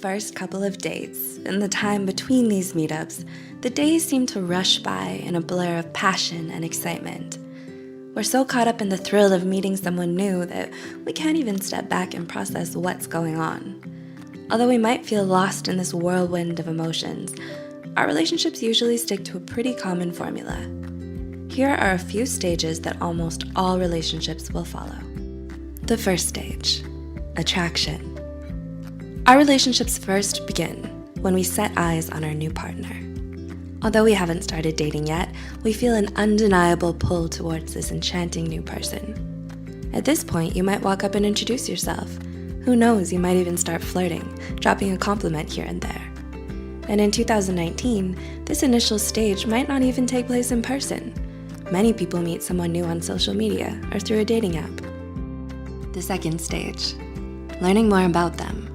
first couple of dates, and the time between these meetups, the days seem to rush by in a blur of passion and excitement. We're so caught up in the thrill of meeting someone new that we can't even step back and process what's going on. Although we might feel lost in this whirlwind of emotions, our relationships usually stick to a pretty common formula. Here are a few stages that almost all relationships will follow. The first stage, attraction. Our relationships first begin when we set eyes on our new partner. Although we haven't started dating yet, we feel an undeniable pull towards this enchanting new person. At this point, you might walk up and introduce yourself. Who knows, you might even start flirting, dropping a compliment here and there. And in 2019, this initial stage might not even take place in person. Many people meet someone new on social media or through a dating app. The second stage, learning more about them.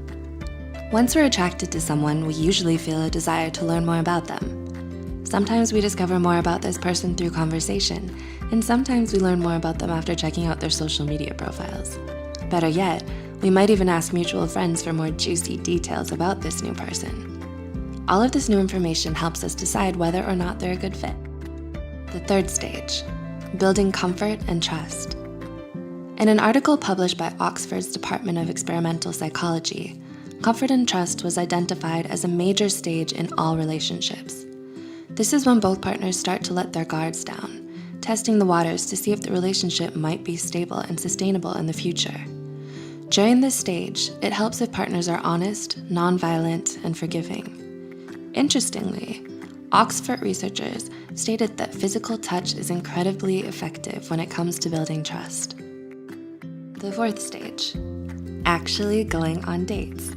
Once we're attracted to someone, we usually feel a desire to learn more about them. Sometimes we discover more about this person through conversation, and sometimes we learn more about them after checking out their social media profiles. Better yet, we might even ask mutual friends for more juicy details about this new person. All of this new information helps us decide whether or not they're a good fit. The third stage, building comfort and trust. In an article published by Oxford's Department of Experimental Psychology, comfort and trust was identified as a major stage in all relationships. This is when both partners start to let their guards down, testing the waters to see if the relationship might be stable and sustainable in the future. During this stage, it helps if partners are honest, nonviolent, and forgiving. Interestingly, Oxford researchers stated that physical touch is incredibly effective when it comes to building trust. The fourth stage, actually going on dates.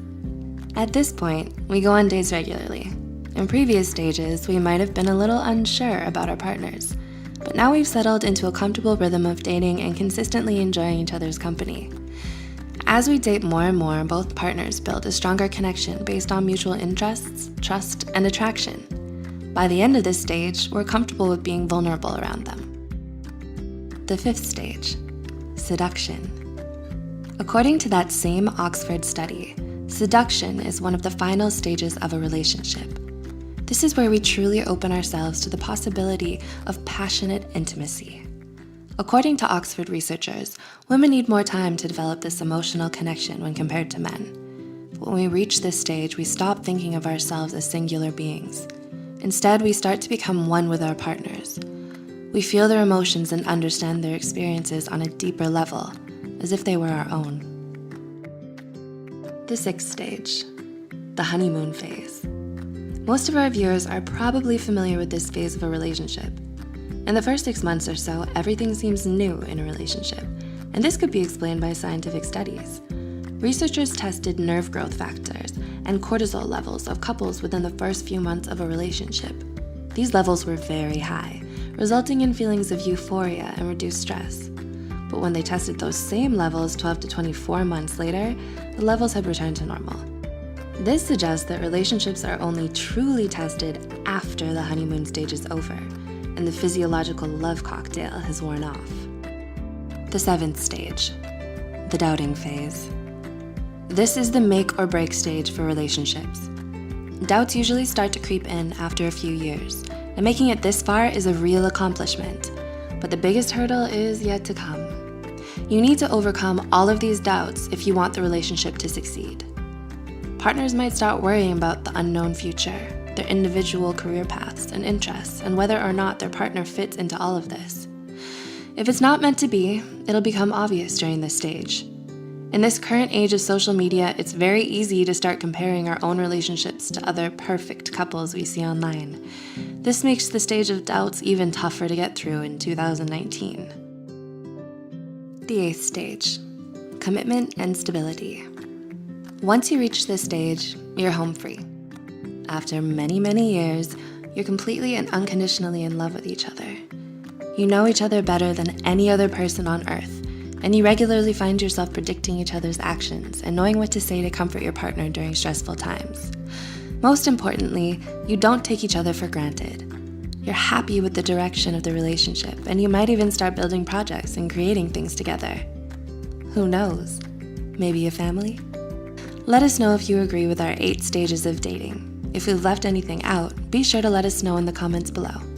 At this point, we go on dates regularly. In previous stages, we might have been a little unsure about our partners, but now we've settled into a comfortable rhythm of dating and consistently enjoying each other's company. As we date more and more, both partners build a stronger connection based on mutual interests, trust, and attraction. By the end of this stage, we're comfortable with being vulnerable around them. The fifth stage, seduction. According to that same Oxford study, seduction is one of the final stages of a relationship. This is where we truly open ourselves to the possibility of passionate intimacy. According to Oxford researchers, women need more time to develop this emotional connection when compared to men. When we reach this stage, we stop thinking of ourselves as singular beings. Instead, we start to become one with our partners. We feel their emotions and understand their experiences on a deeper level, as if they were our own. The sixth stage, the honeymoon phase. Most of our viewers are probably familiar with this phase of a relationship. In the first 6 months or so, everything seems new in a relationship, and this could be explained by scientific studies. Researchers tested nerve growth factors and cortisol levels of couples within the first few months of a relationship. These levels were very high, resulting in feelings of euphoria and reduced stress. But when they tested those same levels 12 to 24 months later, the levels had returned to normal. This suggests that relationships are only truly tested after the honeymoon stage is over, and the physiological love cocktail has worn off. The seventh stage, the doubting phase. This is the make or break stage for relationships. Doubts usually start to creep in after a few years, and making it this far is a real accomplishment. But the biggest hurdle is yet to come. You need to overcome all of these doubts if you want the relationship to succeed. Partners might start worrying about the unknown future, their individual career paths and interests, and whether or not their partner fits into all of this. If it's not meant to be, it'll become obvious during this stage. In this current age of social media, it's very easy to start comparing our own relationships to other perfect couples we see online. This makes the stage of doubts even tougher to get through in 2019. The eighth stage, commitment and stability. Once you reach this stage, you're home free. After many, many years, you're completely and unconditionally in love with each other. You know each other better than any other person on earth, and you regularly find yourself predicting each other's actions and knowing what to say to comfort your partner during stressful times. Most importantly, you don't take each other for granted. You're happy with the direction of the relationship, and you might even start building projects and creating things together. Who knows? Maybe a family? Let us know if you agree with our 8 stages of dating. If we've left anything out, be sure to let us know in the comments below.